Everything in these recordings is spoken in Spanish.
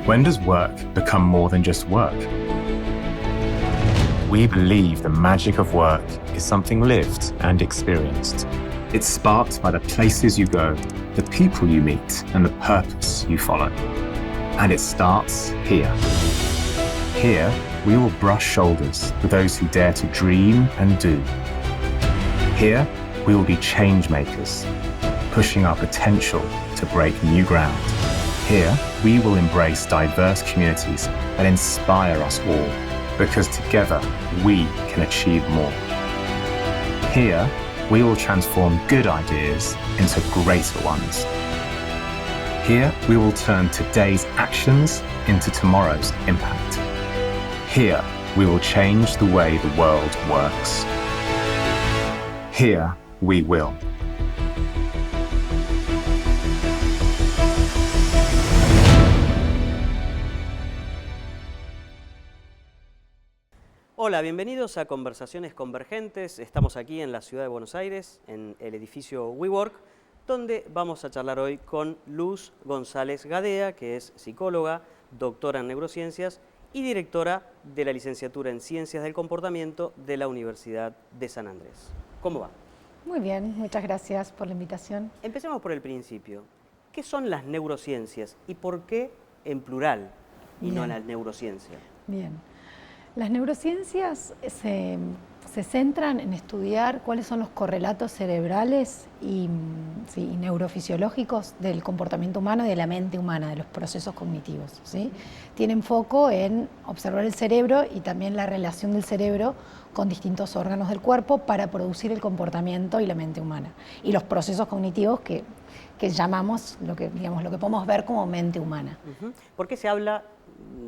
When does work become more than just work? We believe the magic of work is something lived and experienced. It's sparked by the places you go, the people you meet, and the purpose you follow. And it starts here. Here, we will brush shoulders with those who dare to dream and do. Here, we will be change makers, pushing our potential to break new ground. Here, we will embrace diverse communities that inspire us all, because together we can achieve more. Here, we will transform good ideas into greater ones. Here, we will turn today's actions into tomorrow's impact. Here, we will change the way the world works. Here, we will. Hola, bienvenidos a Conversaciones Convergentes. Estamos aquí en la ciudad de Buenos Aires, en el edificio WeWork, donde vamos a charlar hoy con Luz González Gadea, que es psicóloga, doctora en neurociencias y directora de la licenciatura en Ciencias del Comportamiento de la Universidad de San Andrés. ¿Cómo va? Muy bien, muchas gracias por la invitación. Empecemos por el principio. ¿Qué son las neurociencias y por qué en plural y no la neurociencia? Bien. Las neurociencias se centran en estudiar cuáles son los correlatos cerebrales y neurofisiológicos del comportamiento humano y de la mente humana, de los procesos cognitivos, ¿sí? Tienen foco en observar el cerebro y también la relación del cerebro con distintos órganos del cuerpo para producir el comportamiento y la mente humana. Y los procesos cognitivos que llamamos lo que podemos ver como mente humana. ¿Por qué se habla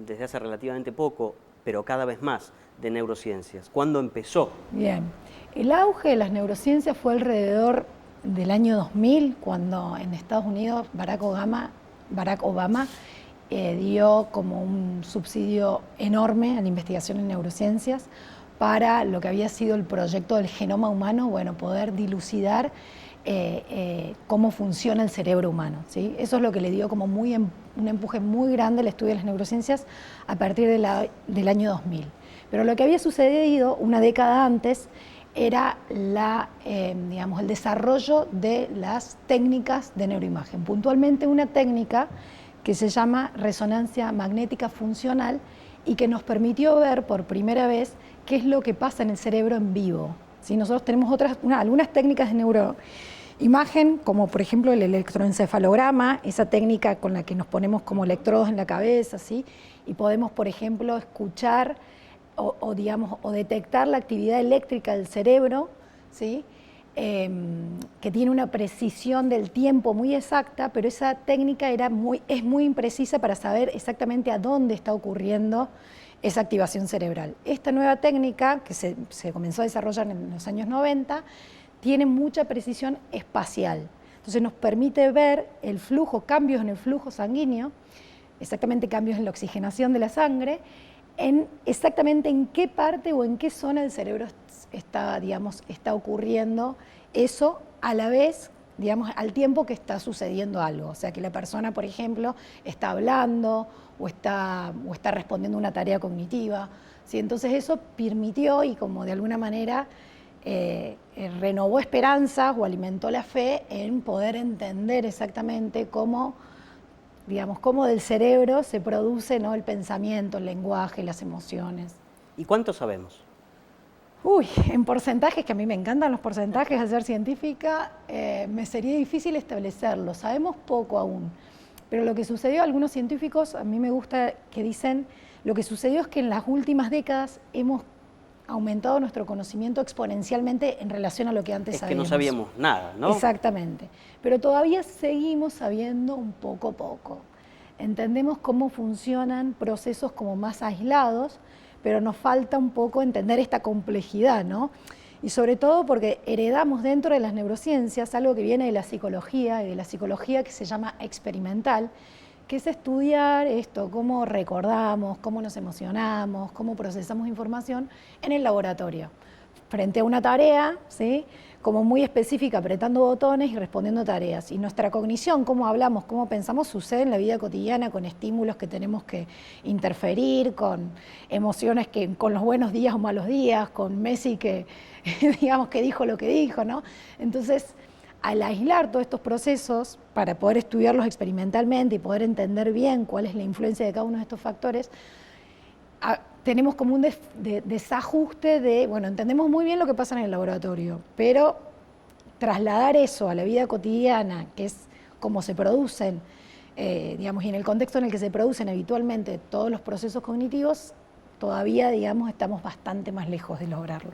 desde hace relativamente poco, pero cada vez más, de neurociencias? ¿Cuándo empezó? Bien, el auge de las neurociencias fue alrededor del año 2000, cuando en Estados Unidos Barack Obama dio como un subsidio enorme a la investigación en neurociencias para lo que había sido el proyecto del genoma humano, poder dilucidar cómo funciona el cerebro humano, ¿sí? Eso es lo que le dio como un empuje muy grande al estudio de las neurociencias a partir del año 2000. Pero lo que había sucedido una década antes era el desarrollo de las técnicas de neuroimagen, puntualmente una técnica que se llama resonancia magnética funcional y que nos permitió ver por primera vez qué es lo que pasa en el cerebro en vivo, ¿sí? Nosotros tenemos algunas técnicas de neuroimagen, como por ejemplo el electroencefalograma, esa técnica con la que nos ponemos como electrodos en la cabeza, ¿sí? Y podemos, por ejemplo, escuchar o detectar la actividad eléctrica del cerebro, ¿sí? Que tiene una precisión del tiempo muy exacta, pero esa técnica es muy imprecisa para saber exactamente a dónde está ocurriendo esa activación cerebral. Esta nueva técnica, que se comenzó a desarrollar en los años 90, tiene mucha precisión espacial. Entonces nos permite ver el flujo, cambios en el flujo sanguíneo, exactamente cambios en la oxigenación de la sangre, exactamente en qué parte o en qué zona del cerebro está ocurriendo eso a la vez, al tiempo que está sucediendo algo. O sea, que la persona, por ejemplo, está hablando o está respondiendo a una tarea cognitiva, ¿sí? Entonces eso permitió y como de alguna manera renovó esperanzas o alimentó la fe en poder entender exactamente cómo del cerebro se produce, ¿no?, el pensamiento, el lenguaje, las emociones. ¿Y cuánto sabemos? En porcentajes, que a mí me encantan los porcentajes, al ser científica, me sería difícil establecerlo. Sabemos poco aún, pero lo que sucedió, algunos científicos, a mí me gusta que dicen, lo que sucedió es que en las últimas décadas hemos aumentado nuestro conocimiento exponencialmente en relación a lo que antes sabíamos. Es que no sabíamos nada, ¿no? Exactamente, pero todavía seguimos sabiendo un poco. entendemos cómo funcionan procesos como más aislados, pero nos falta un poco entender esta complejidad, ¿no? Y sobre todo porque heredamos dentro de las neurociencias algo que viene de la psicología, y de la psicología que se llama experimental, que es estudiar esto, cómo recordamos, cómo nos emocionamos, cómo procesamos información en el laboratorio, frente a una tarea, ¿sí?, como muy específica, apretando botones y respondiendo tareas. Y nuestra cognición, cómo hablamos, cómo pensamos, sucede en la vida cotidiana con estímulos que tenemos que interferir, con emociones que, con los buenos días o malos días, con Messi que, digamos, que dijo lo que dijo, ¿no? Entonces, al aislar todos estos procesos, para poder estudiarlos experimentalmente y poder entender bien cuál es la influencia de cada uno de estos factores, tenemos como un desajuste de, bueno, entendemos muy bien lo que pasa en el laboratorio, pero trasladar eso a la vida cotidiana, que es cómo se producen, digamos, y en el contexto en el que se producen habitualmente todos los procesos cognitivos, todavía, digamos, estamos bastante más lejos de lograrlo.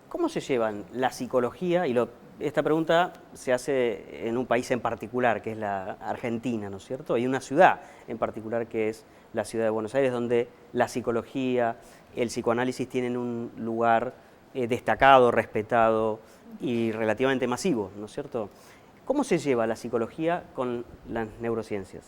¿Cómo se llevan la psicología? Y esta pregunta se hace en un país en particular, que es la Argentina, ¿no es cierto? Hay una ciudad en particular que es la ciudad de Buenos Aires, donde la psicología, el psicoanálisis tienen un lugar destacado, respetado y relativamente masivo, ¿no es cierto? ¿Cómo se lleva la psicología con las neurociencias?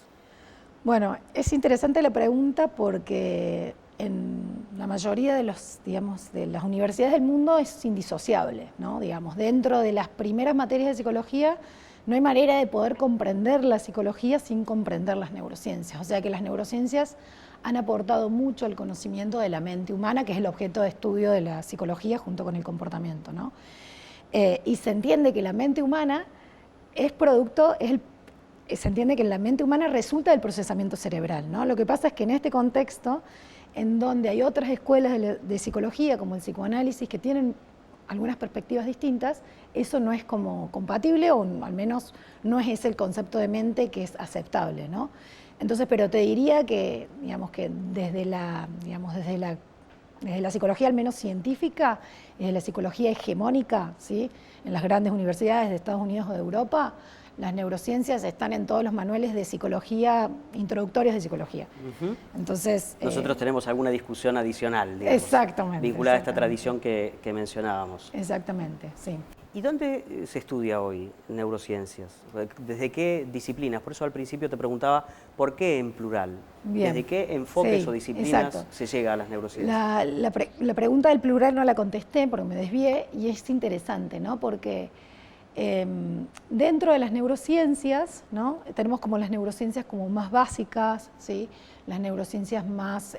Bueno, es interesante la pregunta porque en la mayoría de digamos, de las universidades del mundo es indisociable, ¿no? Digamos, dentro de las primeras materias de psicología no hay manera de poder comprender la psicología sin comprender las neurociencias. O sea que las neurociencias han aportado mucho al conocimiento de la mente humana, que es el objeto de estudio de la psicología junto con el comportamiento, ¿no? Y se entiende que la mente humana es producto, se entiende que la mente humana resulta del procesamiento cerebral, ¿no? Lo que pasa es que en este contexto, en donde hay otras escuelas de psicología, como el psicoanálisis, que tienen algunas perspectivas distintas, eso no es como compatible, o al menos no es ese el concepto de mente que es aceptable, ¿no? Entonces, pero te diría que, digamos, que desde la psicología al menos científica, desde la psicología hegemónica, ¿sí?, en las grandes universidades de Estados Unidos o de Europa, las neurociencias están en todos los manuales de psicología, introductorios de psicología. Entonces, nosotros tenemos alguna discusión adicional, digamos, exactamente, vinculada a esta tradición que mencionábamos. Exactamente, sí. ¿Y dónde se estudia hoy neurociencias? ¿Desde qué disciplinas? Por eso al principio te preguntaba, ¿por qué en plural? Bien. ¿Desde qué enfoques o disciplinas exacto. se llega a las neurociencias? La pregunta del plural no la contesté porque me desvié, y es interesante, ¿no? Porque dentro de las neurociencias, ¿no?, tenemos como las neurociencias como más básicas, ¿sí?, las neurociencias más,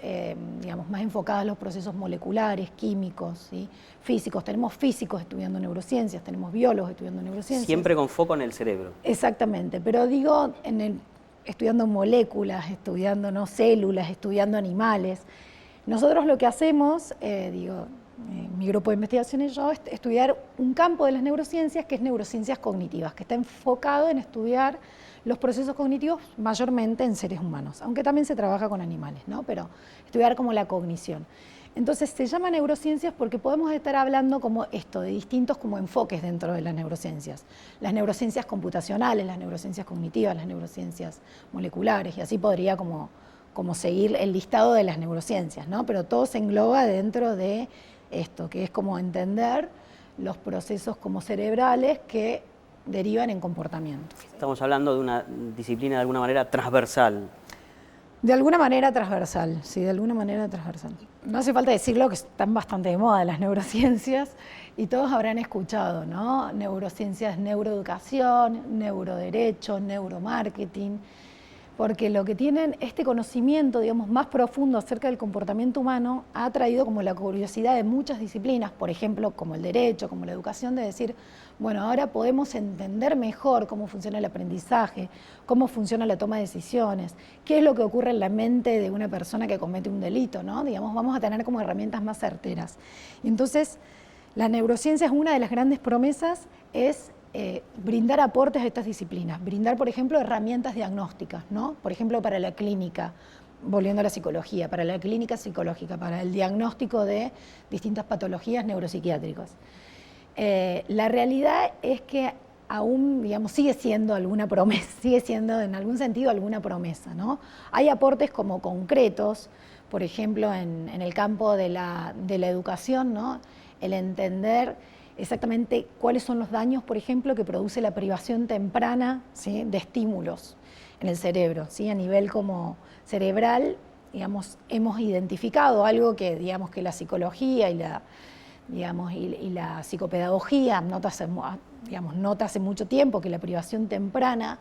digamos, más enfocadas a los procesos moleculares, químicos, ¿sí?, físicos. Tenemos físicos estudiando neurociencias, tenemos biólogos estudiando neurociencias. Siempre con foco en el cerebro. Exactamente, pero digo, estudiando moléculas, estudiando, ¿no?, células, estudiando animales. Nosotros lo que hacemos, mi grupo de investigación y yo, es estudiar un campo de las neurociencias que es neurociencias cognitivas, que está enfocado en estudiar los procesos cognitivos mayormente en seres humanos, aunque también se trabaja con animales, ¿no? Pero estudiar como la cognición. Entonces se llama neurociencias porque podemos estar hablando como esto, de distintos como enfoques dentro de las neurociencias. Las neurociencias computacionales, las neurociencias cognitivas, las neurociencias moleculares, y así podría como seguir el listado de las neurociencias, ¿no? Pero todo se engloba dentro de esto, que es como entender los procesos como cerebrales que derivan en comportamiento. Estamos hablando de una disciplina de alguna manera transversal. De alguna manera transversal, sí, de alguna manera transversal. No hace falta decirlo que están bastante de moda las neurociencias y todos habrán escuchado, ¿no? Neurociencias, neuroeducación, neuroderecho, neuromarketing, porque lo que tienen, este conocimiento, digamos, más profundo acerca del comportamiento humano ha traído como la curiosidad de muchas disciplinas, por ejemplo, como el derecho, como la educación, de decir, bueno, ahora podemos entender mejor cómo funciona el aprendizaje, cómo funciona la toma de decisiones, qué es lo que ocurre en la mente de una persona que comete un delito, ¿no? Digamos, vamos a tener como herramientas más certeras. Y entonces, la neurociencia es una de las grandes promesas, es brindar aportes a estas disciplinas, brindar, por ejemplo, herramientas diagnósticas, ¿no? Por ejemplo, para la clínica, volviendo a la psicología, para la clínica psicológica, para el diagnóstico de distintas patologías neuropsiquiátricas. La realidad es que aún, digamos, sigue siendo alguna promesa, sigue siendo en algún sentido alguna promesa, ¿no? Hay aportes como concretos, por ejemplo, en el campo de la educación, ¿no? El entender exactamente cuáles son los daños, por ejemplo, que produce la privación temprana, ¿sí?, de estímulos en el cerebro, ¿sí? A nivel como cerebral, digamos, hemos identificado algo que, digamos, que la psicología y la psicopedagogía nota hace mucho tiempo, que la privación temprana,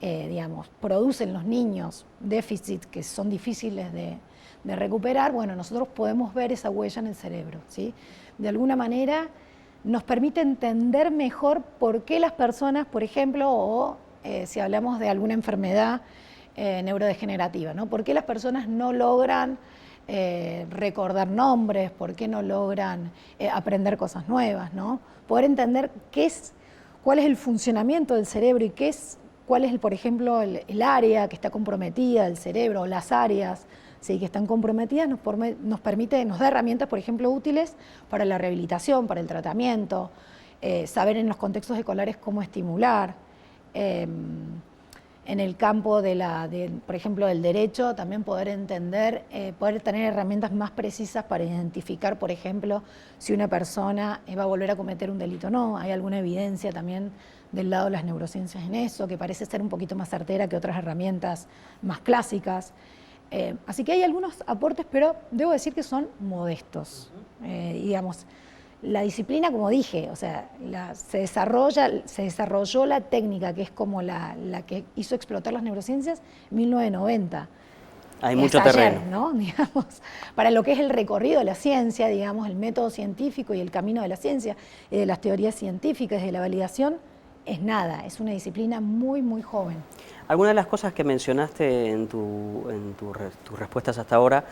digamos, produce en los niños déficits que son difíciles de recuperar. Bueno, nosotros podemos ver esa huella en el cerebro, ¿sí? De alguna manera nos permite entender mejor por qué las personas, por ejemplo, o si hablamos de alguna enfermedad neurodegenerativa, ¿no? ¿Por qué las personas no logran recordar nombres? ¿Por qué no logran aprender cosas nuevas, ¿no? Poder entender cuál es el funcionamiento del cerebro y cuál es, por ejemplo, el área que está comprometida del cerebro, o las áreas, ¿sí?, que están comprometidas, nos da herramientas, por ejemplo, útiles para la rehabilitación, para el tratamiento, saber en los contextos escolares cómo estimular. En el campo por ejemplo, del derecho, también poder entender, poder tener herramientas más precisas para identificar, por ejemplo, si una persona va a volver a cometer un delito o no. Hay alguna evidencia también del lado de las neurociencias en eso, que parece ser un poquito más certera que otras herramientas más clásicas. Así que hay algunos aportes, pero debo decir que son modestos. Digamos, la disciplina, como dije, o sea, se desarrolló la técnica, que es como la que hizo explotar las neurociencias, en 1990. Hay mucho terreno, ¿no? Digamos, para lo que es el recorrido de la ciencia, digamos, el método científico y el camino de la ciencia, de las teorías científicas, de la validación, es nada, es una disciplina muy, muy joven. Algunas de las cosas que mencionaste en tus respuestas hasta ahora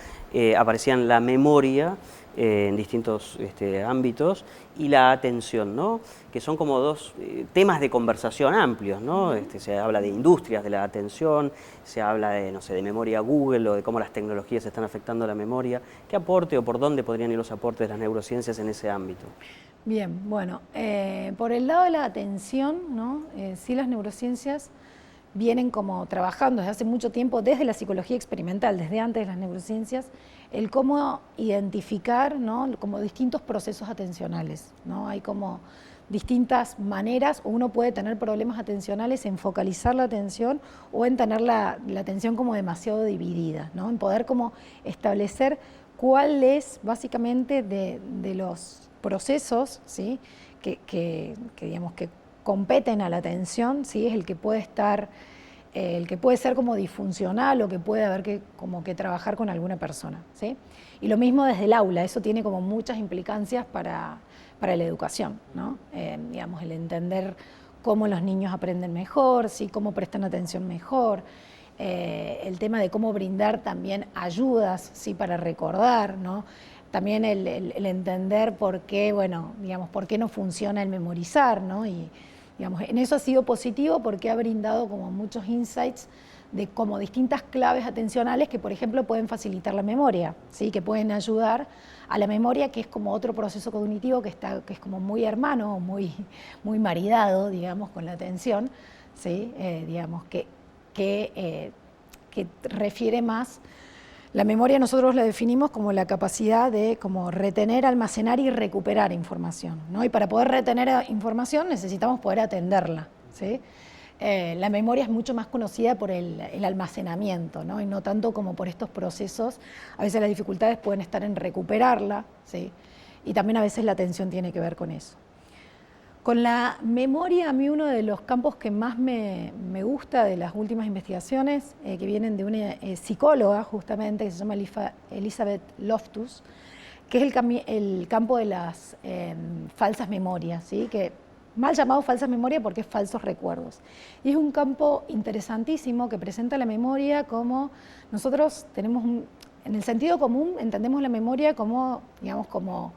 aparecían la memoria en distintos ámbitos y la atención, ¿no? Que son como dos temas de conversación amplios, ¿no? Se habla de industrias de la atención, se habla de, no sé, de memoria Google o de cómo las tecnologías están afectando la memoria. ¿Qué aporte o por dónde podrían ir los aportes de las neurociencias en ese ámbito? Bien, bueno, por el lado de la atención, ¿no? Sí, las neurociencias vienen como trabajando desde hace mucho tiempo, desde la psicología experimental, desde antes de las neurociencias, el cómo identificar, ¿no?, como distintos procesos atencionales, ¿no? Hay como distintas maneras, uno puede tener problemas atencionales en focalizar la atención o en tener la atención como demasiado dividida, ¿no? En poder como establecer cuál es básicamente de los procesos, ¿sí?, que digamos que competen a la atención, ¿sí?, es el que puede ser como disfuncional o que puede haber que trabajar con alguna persona, ¿sí? Y lo mismo desde el aula, eso tiene como muchas implicancias para la educación, ¿no? Digamos, el entender cómo los niños aprenden mejor, ¿sí?, cómo prestan atención mejor, el tema de cómo brindar también ayudas, ¿sí?, para recordar, ¿no? También el entender por qué, bueno, digamos, por qué no funciona el memorizar, ¿no? Y digamos, en eso ha sido positivo porque ha brindado como muchos insights de como distintas claves atencionales que, por ejemplo, pueden facilitar la memoria, ¿sí?, que pueden ayudar a la memoria, que es como otro proceso cognitivo que es como muy hermano, muy maridado, digamos, con la atención, ¿sí? Digamos, que refiere más. La memoria nosotros la definimos como la capacidad de como retener, almacenar y recuperar información, ¿no? Y para poder retener información necesitamos poder atenderla, ¿sí? La memoria es mucho más conocida por el almacenamiento, ¿no? Y no tanto como por estos procesos. A veces las dificultades pueden estar en recuperarla, ¿sí? Y también a veces la atención tiene que ver con eso. Con la memoria, a mí uno de los campos que más me gusta de las últimas investigaciones, que vienen de una psicóloga justamente, que se llama Elizabeth Loftus, que es el campo de las falsas memorias, ¿sí?, que mal llamado falsas memorias porque es falsos recuerdos. Y es un campo interesantísimo que presenta la memoria como nosotros tenemos, en el sentido común, entendemos la memoria como, digamos, como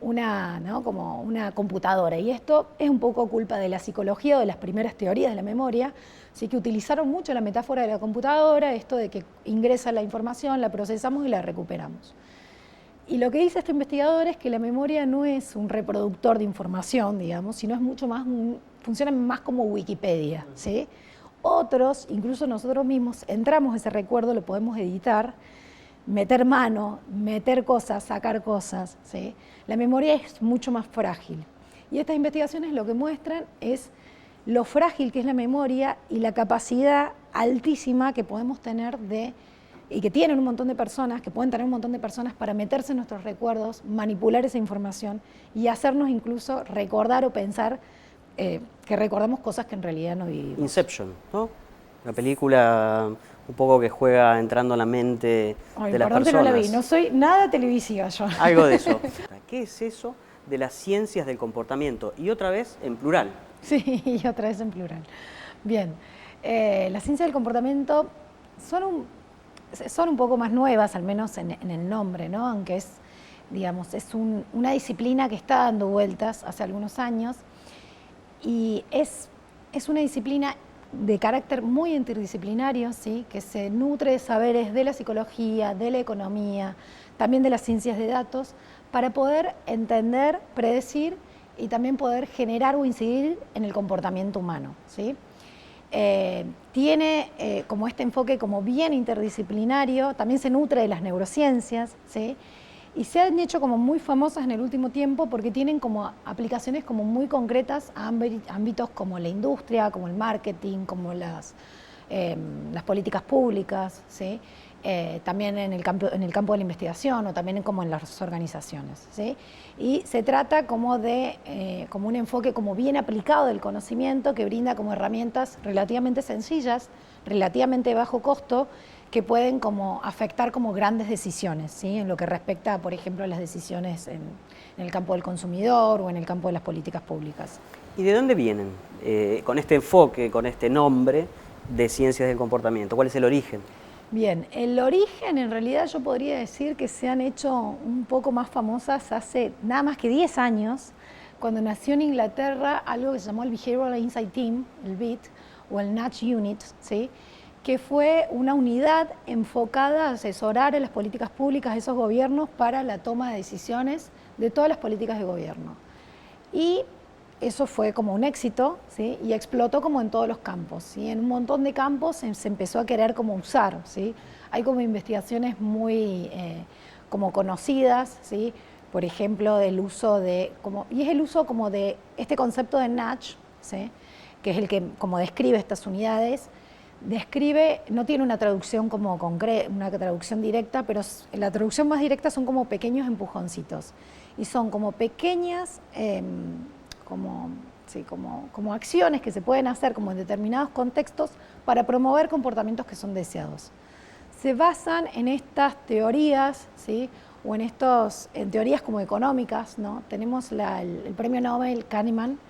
una computadora, y esto es un poco culpa de la psicología o de las primeras teorías de la memoria, así que utilizaron mucho la metáfora de la computadora, esto de que ingresa la información, la procesamos y la recuperamos. Y lo que dice este investigador es que la memoria no es un reproductor de información, digamos, sino es mucho más un funcionan más como Wikipedia, ¿sí? Otros, incluso nosotros mismos, entramos a ese recuerdo, lo podemos editar, meter mano, meter cosas, sacar cosas, ¿sí? La memoria es mucho más frágil. Y estas investigaciones lo que muestran es lo frágil que es la memoria y la capacidad altísima que podemos tener y que tienen un montón de personas, que pueden tener un montón de personas para meterse en nuestros recuerdos, manipular esa información y hacernos incluso recordar o pensar que recordamos cosas que en realidad no vivimos. Inception, ¿no? Una película un poco que juega entrando en la mente de las personas. No la vi, no soy nada televisiva yo. Algo de eso. ¿Qué es eso de las ciencias del comportamiento? Y otra vez en plural. Sí, y otra vez en plural. Bien, las ciencias del comportamiento son un poco más nuevas, al menos en el nombre, ¿no? Aunque es una disciplina que está dando vueltas hace algunos años y es una disciplina de carácter muy interdisciplinario, ¿sí? Que se nutre de saberes de la psicología, de la economía, también de las ciencias de datos, para poder entender, predecir y también poder generar o incidir en el comportamiento humano, ¿sí? Tiene como este enfoque como bien interdisciplinario, también se nutre de las neurociencias, ¿sí? Y se han hecho como muy famosas en el último tiempo porque tienen como aplicaciones como muy concretas a ámbitos como la industria, como el marketing, como las políticas públicas, ¿sí? También en el campo de la investigación o también como en las organizaciones, ¿sí? Y se trata como de como un enfoque como bien aplicado del conocimiento que brinda como herramientas relativamente sencillas, relativamente de bajo costo, que pueden como afectar como grandes decisiones, ¿sí? En lo que respecta, por ejemplo, a las decisiones en el campo del consumidor o en el campo de las políticas públicas. ¿Y de dónde vienen con este enfoque, con este nombre de ciencias del comportamiento? ¿Cuál es el origen? Bien, el origen en realidad yo podría decir que se han hecho un poco más famosas hace nada más que 10 años, cuando nació en Inglaterra algo que se llamó el Behavioral Insight Team, el BIT, o el Nudge Unit, ¿sí? Que fue una unidad enfocada a asesorar a las políticas públicas de esos gobiernos para la toma de decisiones de todas las políticas de gobierno. Y eso fue como un éxito, ¿sí? Y explotó como en todos los campos, ¿sí? En un montón de campos se empezó a querer como usar, ¿sí? Hay como investigaciones muy como conocidas, ¿sí? Por ejemplo, del uso y es el uso como de este concepto de nudge, ¿sí? Que es el que como describe estas unidades. No tiene una traducción como una traducción directa, pero la traducción más directa son como pequeños empujoncitos y son como pequeñas como acciones que se pueden hacer como en determinados contextos para promover comportamientos que son deseados. Se basan en estas teorías, ¿sí? O en teorías como económicas, ¿no? Tenemos el premio Nobel Kahneman,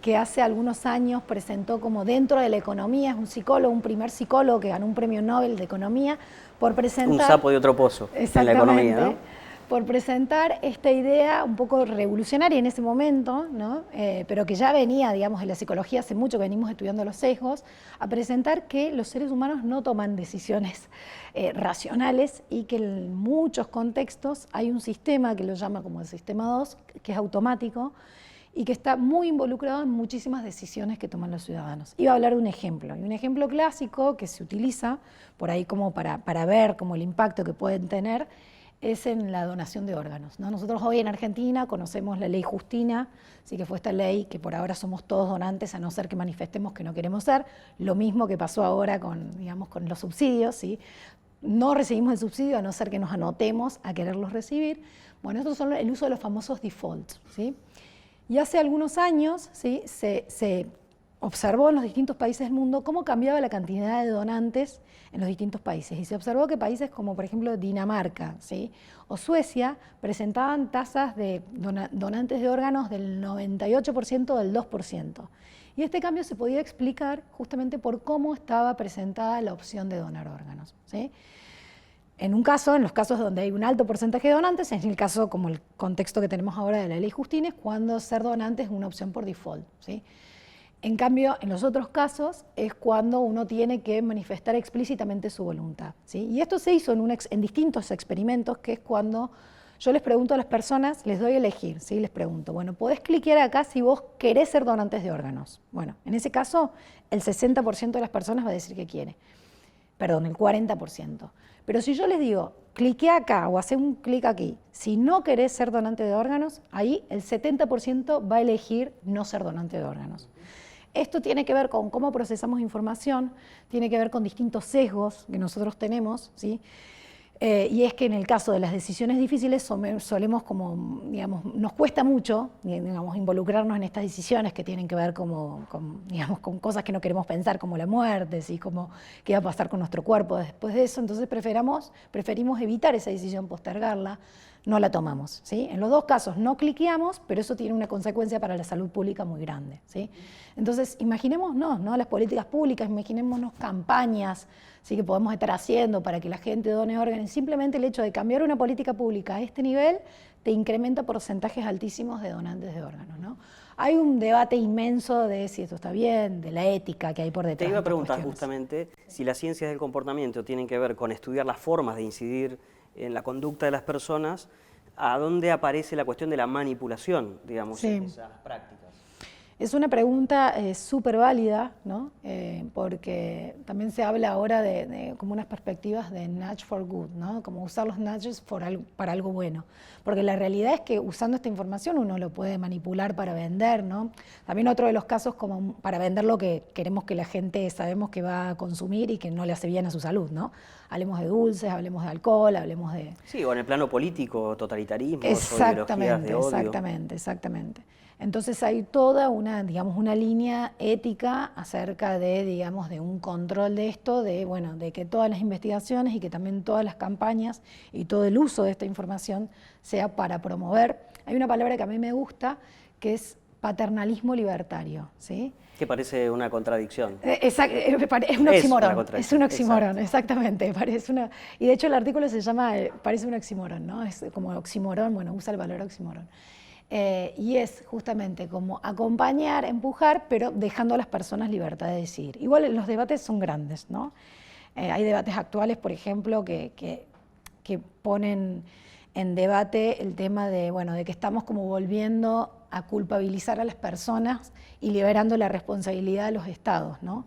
que hace algunos años presentó como dentro de la economía, es un psicólogo, un primer psicólogo que ganó un premio Nobel de economía por presentar... Un sapo de otro pozo en la economía, ¿no? Por presentar esta idea un poco revolucionaria en ese momento, ¿no? Pero que ya venía, digamos, en la psicología hace mucho que venimos estudiando los sesgos, a presentar que los seres humanos no toman decisiones racionales y que en muchos contextos hay un sistema que lo llama como el sistema 2, que es automático, y que está muy involucrado en muchísimas decisiones que toman los ciudadanos. Iba a hablar de un ejemplo, y un ejemplo clásico que se utiliza por ahí como para ver como el impacto que pueden tener es en la donación de órganos, ¿no? Nosotros hoy en Argentina conocemos la ley Justina, sí, que fue esta ley que por ahora somos todos donantes a no ser que manifestemos que no queremos ser, lo mismo que pasó ahora con los subsidios, ¿sí? No recibimos el subsidio a no ser que nos anotemos a quererlos recibir. Bueno, estos son el uso de los famosos defaults, ¿sí? Y hace algunos años, ¿sí? se observó en los distintos países del mundo cómo cambiaba la cantidad de donantes en los distintos países. Y se observó que países como, por ejemplo, Dinamarca, ¿sí? O Suecia presentaban tasas de donantes de órganos del 98%, del 2%. Y este cambio se podía explicar justamente por cómo estaba presentada la opción de donar órganos, ¿sí? En los casos donde hay un alto porcentaje de donantes, en el caso como el contexto que tenemos ahora de la ley Justina, es cuando ser donante es una opción por default, ¿sí? En cambio, en los otros casos es cuando uno tiene que manifestar explícitamente su voluntad, ¿sí? Y esto se hizo en distintos experimentos, que es cuando Yo les pregunto a las personas, les doy a elegir, ¿sí? Les pregunto, bueno, podés cliquear acá si vos querés ser donantes de órganos. Bueno, en ese caso, el 60% de las personas va a decir que quiere. Perdón, el 40%. Pero si yo les digo, cliquea acá o hace un clic aquí, si no querés ser donante de órganos, ahí el 70% va a elegir no ser donante de órganos. Esto tiene que ver con cómo procesamos información, tiene que ver con distintos sesgos que nosotros tenemos, ¿sí? Y es que en el caso de las decisiones difíciles solemos como, digamos, nos cuesta mucho, digamos, involucrarnos en estas decisiones que tienen que ver digamos, con cosas que no queremos pensar, como la muerte, ¿sí? Como qué va a pasar con nuestro cuerpo después de eso. Entonces preferimos evitar esa decisión, postergarla, no la tomamos, ¿sí? En los dos casos no cliqueamos, pero eso tiene una consecuencia para la salud pública muy grande, ¿sí? Entonces, imaginémonos, ¿no? Las políticas públicas, imaginémonos campañas, ¿sí? Que podemos estar haciendo para que la gente done órganos. Simplemente el hecho de cambiar una política pública a este nivel te incrementa porcentajes altísimos de donantes de órganos, ¿no? Hay un debate inmenso de si esto está bien, de la ética que hay por detrás. Te iba a preguntar justamente si las ciencias del comportamiento tienen que ver con estudiar las formas de incidir en la conducta de las personas, ¿a dónde aparece la cuestión de la manipulación, digamos, en esas prácticas? Es una pregunta súper válida, ¿no? Porque también se habla ahora de como unas perspectivas de nudge for good, ¿no? Como usar los nudges para algo bueno. Porque la realidad es que usando esta información uno lo puede manipular para vender, ¿no? También otro de los casos como para vender lo que queremos que la gente sabemos que va a consumir y que no le hace bien a su salud, ¿no? Hablemos de dulces, hablemos de alcohol, hablemos de... Sí, o en el plano político, totalitarismo, ideologías de odio. Exactamente. Entonces hay toda una, digamos, una línea ética acerca de, digamos, de un control de esto, de que todas las investigaciones y que también todas las campañas y todo el uso de esta información sea para promover. Hay una palabra que a mí me gusta, que es paternalismo libertario, ¿sí? Que parece una contradicción. Es un oxímoron, es un oxímoron, exactamente. Y de hecho el artículo se llama, parece un oxímoron, ¿no? Es como oxímoron, bueno, usa el valor oxímoron. Y es justamente como acompañar, empujar, pero dejando a las personas libertad de decidir. Igual los debates son grandes, ¿no? Hay debates actuales, por ejemplo, que ponen en debate el tema de que estamos como volviendo a culpabilizar a las personas y liberando la responsabilidad de los estados, ¿no?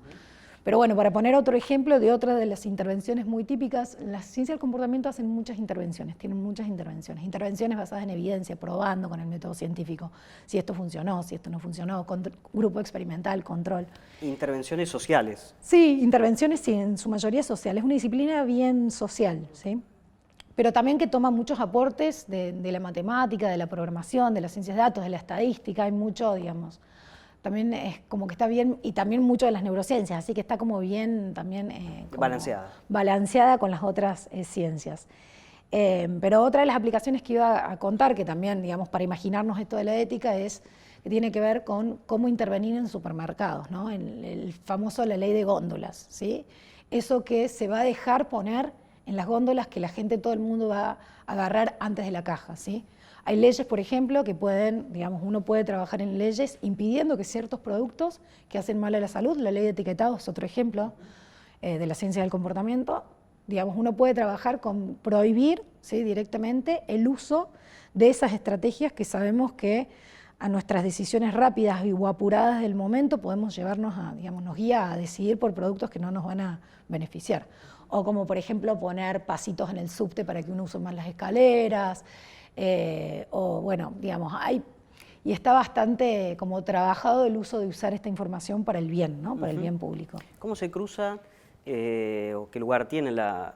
Pero bueno, para poner otro ejemplo de otra de las intervenciones muy típicas, las ciencias del comportamiento hacen muchas intervenciones, tienen muchas intervenciones basadas en evidencia, probando con el método científico si esto funcionó, si esto no funcionó, grupo experimental, control. Intervenciones sociales. Sí, intervenciones sí, en su mayoría sociales, es una disciplina bien social, ¿sí? Pero también que toma muchos aportes de la matemática, de la programación, de las ciencias de datos, de la estadística, hay mucho, digamos. También es como que está bien, y también mucho de las neurociencias, así que está como bien también balanceada con las otras ciencias. Pero otra de las aplicaciones que iba a contar, que también, digamos, para imaginarnos esto de la ética, es que tiene que ver con cómo intervenir en supermercados, ¿no? En el famoso la ley de góndolas, ¿sí? Eso que se va a dejar poner en las góndolas que la gente, todo el mundo va a agarrar antes de la caja, ¿sí? Hay leyes, por ejemplo, que pueden, digamos, uno puede trabajar en leyes impidiendo que ciertos productos que hacen mal a la salud, la ley de etiquetado es otro ejemplo de la ciencia del comportamiento, digamos, uno puede trabajar con prohibir, ¿sí? Directamente el uso de esas estrategias que sabemos que a nuestras decisiones rápidas o apuradas del momento podemos llevarnos digamos, nos guía a decidir por productos que no nos van a beneficiar. O como, por ejemplo, poner pasitos en el subte para que uno use más las escaleras, o bueno, digamos, y está bastante como trabajado el uso de usar esta información para el bien, ¿no? Para el bien público. ¿Cómo se cruza o qué lugar tiene la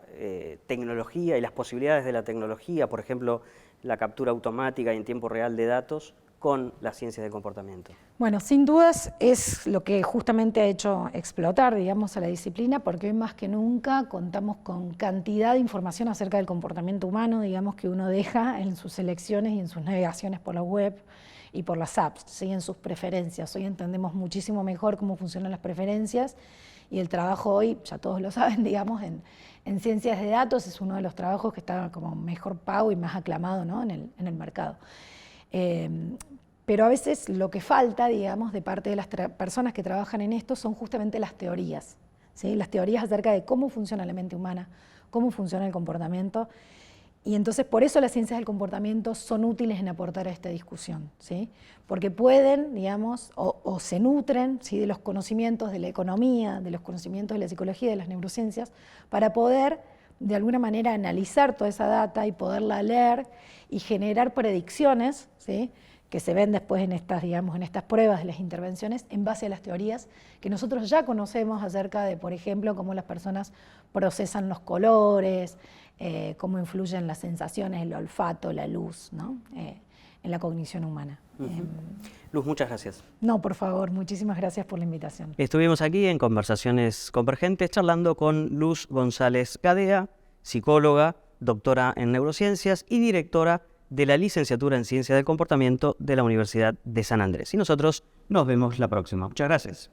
tecnología y las posibilidades de la tecnología, por ejemplo, la captura automática y en tiempo real de datos, con las ciencias del comportamiento? Bueno, sin dudas es lo que justamente ha hecho explotar, digamos, a la disciplina, porque hoy más que nunca contamos con cantidad de información acerca del comportamiento humano, digamos, que uno deja en sus elecciones y en sus navegaciones por la web y por las apps, ¿sí? En sus preferencias. Hoy entendemos muchísimo mejor cómo funcionan las preferencias y el trabajo hoy, ya todos lo saben, digamos, en ciencias de datos es uno de los trabajos que está como mejor pago y más aclamado, ¿no? en el mercado. Pero a veces lo que falta, digamos, de parte de las personas que trabajan en esto son justamente las teorías, ¿sí? Las teorías acerca de cómo funciona la mente humana, cómo funciona el comportamiento. Y entonces por eso las ciencias del comportamiento son útiles en aportar a esta discusión, ¿sí? Porque pueden, digamos, o se nutren, ¿sí?, de los conocimientos de la economía, de los conocimientos de la psicología, de las neurociencias, para poder de alguna manera analizar toda esa data y poderla leer y generar predicciones, ¿sí?, que se ven después en estas, digamos, en estas pruebas de las intervenciones en base a las teorías que nosotros ya conocemos acerca de, por ejemplo, cómo las personas procesan los colores, cómo influyen las sensaciones, el olfato, la luz, ¿no?, en la cognición humana. Luz, muchas gracias. No, por favor, muchísimas gracias por la invitación. Estuvimos aquí en Conversaciones Convergentes charlando con Luz González Gadea, psicóloga, doctora en neurociencias y directora de la licenciatura en Ciencias del Comportamiento de la Universidad de San Andrés. Y nosotros nos vemos la próxima. Muchas gracias.